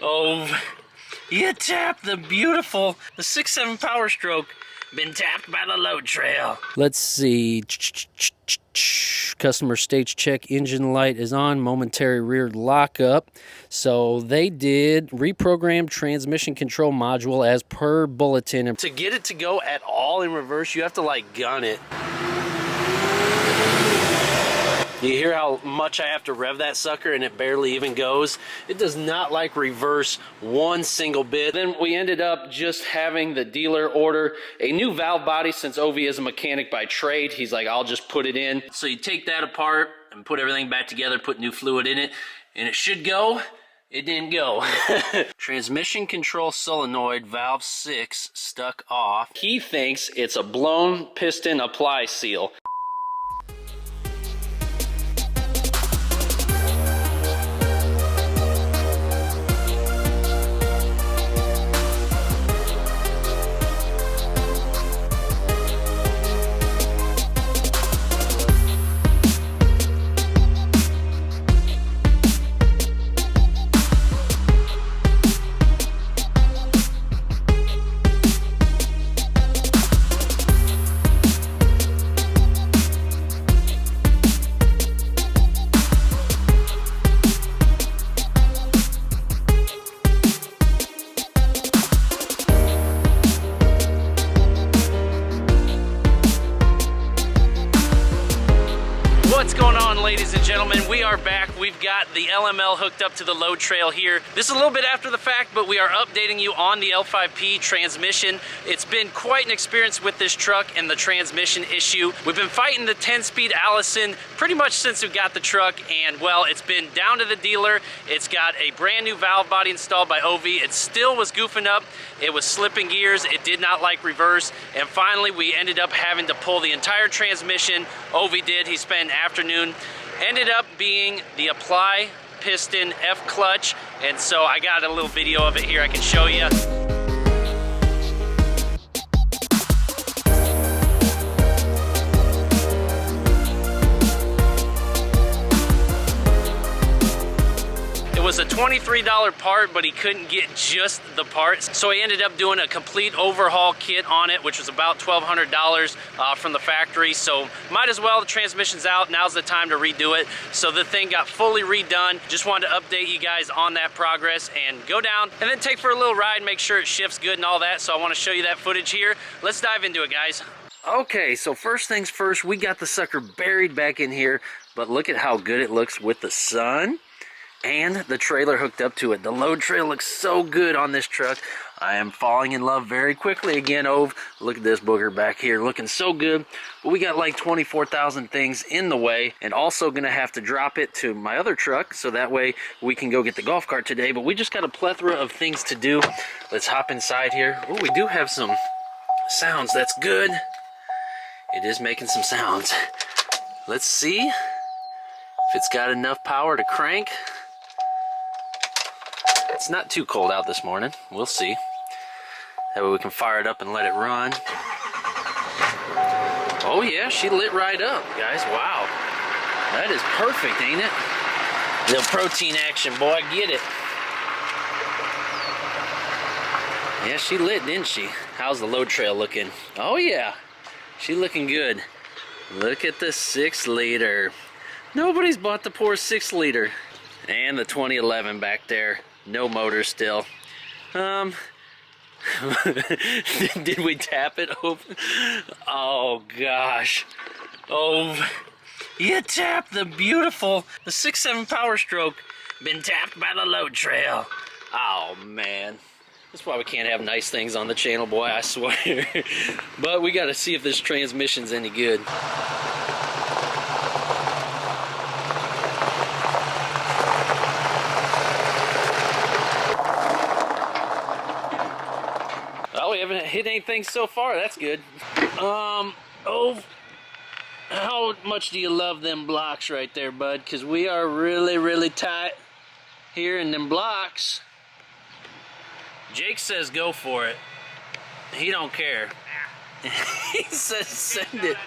Oh, you tapped the beautiful, the 6.7 Power Stroke, been tapped by the load trail. Let's see. Customer stage check, engine light is on, momentary rear lockup. So they did reprogram transmission control module as per bulletin. And to get it to go at all in reverse, you have to like gun it. You hear how much I have to rev that sucker and it barely even goes? It does not like reverse one single bit. Then we ended up just having the dealer order a new valve body since Ovi is a mechanic by trade. He's like, I'll just put it in. So you take that apart and put everything back together, put new fluid in it, and it should go. It didn't go. Transmission control solenoid valve 6 stuck off. He thinks it's a blown piston apply seal. What's going on, ladies and gentlemen? We are back. We've got the LML hooked up to the load trail here. This is a little bit after the fact, but we are updating you on the L5P transmission. It's been quite an experience with this truck and the transmission issue. We've been fighting the 10-speed Allison pretty much since we got the truck, and well, it's been down to the dealer. It's got a brand new valve body installed by Ovi. It still was goofing up. It was slipping gears. It did not like reverse, and finally we ended up having to pull the entire transmission. Ovi did. He spent an afternoon. Ended up being the apply piston F clutch, and so I got a little video of it here I can show you. It was a $23 part, but he couldn't get just the parts, so he ended up doing a complete overhaul kit on it, which was about $1,200 from the factory. So might as well, the transmission's out, now's the time to redo it. So the thing got fully redone. Just wanted to update you guys on that progress and go down and then take for a little ride, make sure it shifts good and all that. So I want to show you that footage here. Let's dive into it, guys. Okay, so first things first, we got the sucker buried back in here, but look at how good it looks with the sun and the trailer hooked up to it. The load trail looks so good on this truck. I am falling in love very quickly again, Ove. Look at this booger back here, looking so good. But we got like 24,000 things in the way, and also gonna have to drop it to my other truck, so that way we can go get the golf cart today. But we just got a plethora of things to do. Let's hop inside here. Oh, we do have some sounds, that's good. It is making some sounds. Let's see if it's got enough power to crank. It's not too cold out this morning. We'll see. That way we can fire it up and let it run. Oh yeah, she lit right up, guys. Wow. That is perfect, ain't it? Little protein action, boy. Get it. Yeah, she lit, didn't she? How's the load trail looking? Oh yeah. She looking good. Look at the 6-liter. Nobody's bought the poor 6-liter. And the 2011 back there. No motor still. Did we tap it open? Oh gosh. Oh, you tapped the beautiful, the 6.7 Power Stroke, been tapped by the load trail. Oh man. That's why we can't have nice things on the channel, boy, I swear. But we gotta see if this transmission's any good. We haven't hit anything so far. That's good. Oh, how much do you love them blocks right there, bud? Because we are really, really tight here in them blocks. Jake says go for it. He don't care. He says send it.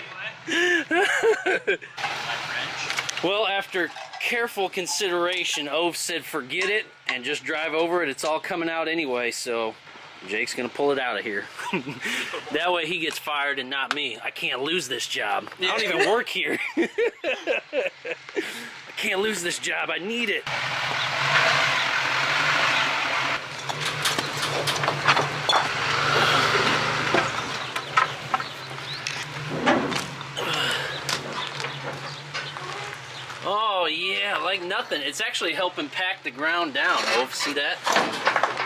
Well, after careful consideration, Ove said forget it and just drive over it. It's all coming out anyway, so Jake's gonna pull it out of here. That way he gets fired and not me. I can't lose this job. I don't even work here. I can't lose this job. I need it. Oh yeah, like nothing. It's actually helping pack the ground down. Oh, see that?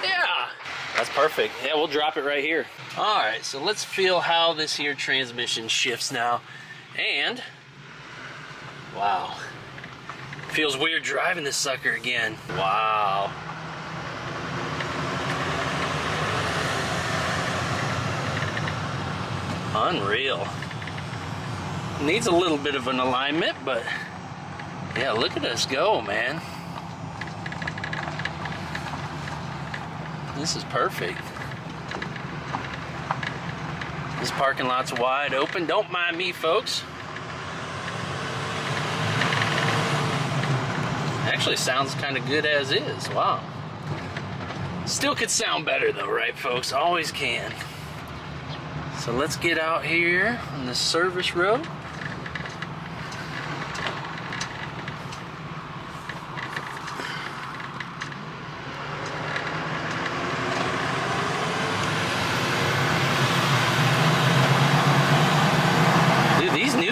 Yeah, that's perfect. Yeah, we'll drop it right here. All right, so let's feel how this here transmission shifts now. And, wow. Feels weird driving this sucker again. Wow. Unreal. Needs a little bit of an alignment, but yeah, look at us go, man. This is perfect. This parking lot's wide open. Don't mind me, folks. Actually sounds kind of good as is. Wow. Still could sound better though, right, folks? Always can. So let's get out here on the service road.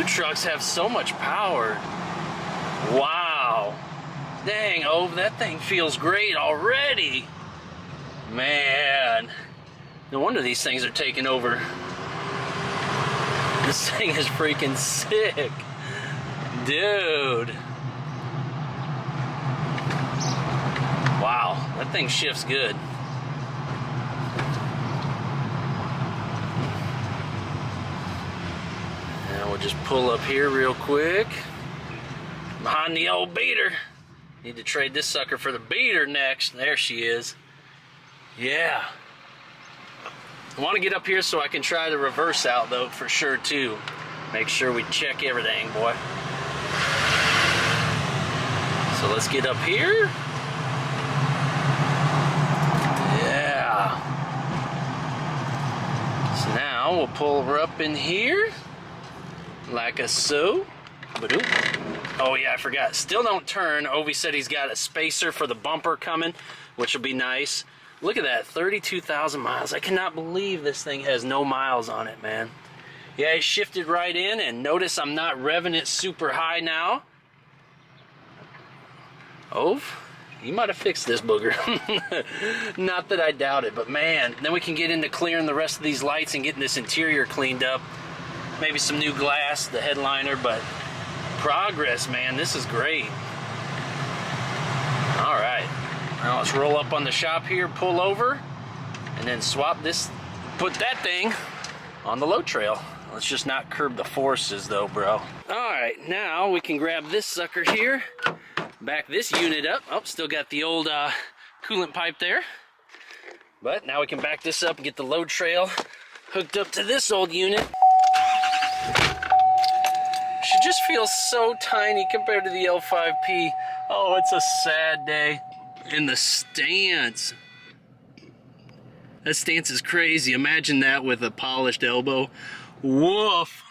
Trucks have so much power. Wow. Dang, oh, that thing feels great already. Man. No wonder these things are taking over. This thing is freaking sick. Dude. Wow, that thing shifts good. We'll just pull up here real quick. Behind the old beater. Need to trade this sucker for the beater next. There she is. Yeah. I want to get up here so I can try the reverse out though for sure too. Make sure we check everything, boy. So let's get up here. Yeah. So now we'll pull her up in here. Like a so. Oh yeah, I forgot. Still don't turn. Ovi said he's got a spacer for the bumper coming, which will be nice. Look at that, 32,000 miles. I cannot believe this thing has no miles on it, man. Yeah, it shifted right in, and notice I'm not revving it super high now. Ove, you might have fixed this booger. Not that I doubt it, but man, then we can get into clearing the rest of these lights and getting this interior cleaned up. Maybe some new glass, the headliner, but progress, man. This is great. All right. Now let's roll up on the shop here, pull over, and then swap this, put that thing on the load trail. Let's just not curb the forces though, bro. All right, now we can grab this sucker here, back this unit up. Oh, still got the old coolant pipe there. But now we can back this up and get the load trail hooked up to this old unit. She just feels so tiny compared to the L5P. Oh, it's a sad day. And the stance. That stance is crazy. Imagine that with a polished elbow. Woof.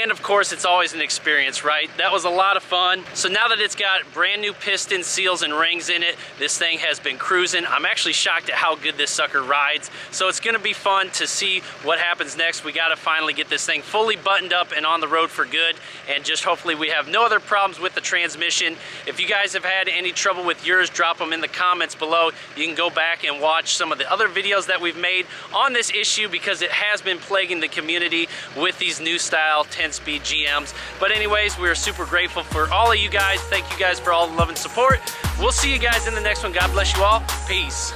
And of course, it's always an experience, right? That was a lot of fun. So now that it's got brand new piston seals and rings in it, this thing has been cruising. I'm actually shocked at how good this sucker rides. So it's gonna be fun to see what happens next. We gotta finally get this thing fully buttoned up and on the road for good. And just hopefully we have no other problems with the transmission. If you guys have had any trouble with yours, drop them in the comments below. You can go back and watch some of the other videos that we've made on this issue because it has been plaguing the community with these new style 10-speed GMs. But anyways, we're super grateful for all of you guys. Thank you guys for all the love and support. We'll see you guys in the next one. God bless you all. Peace.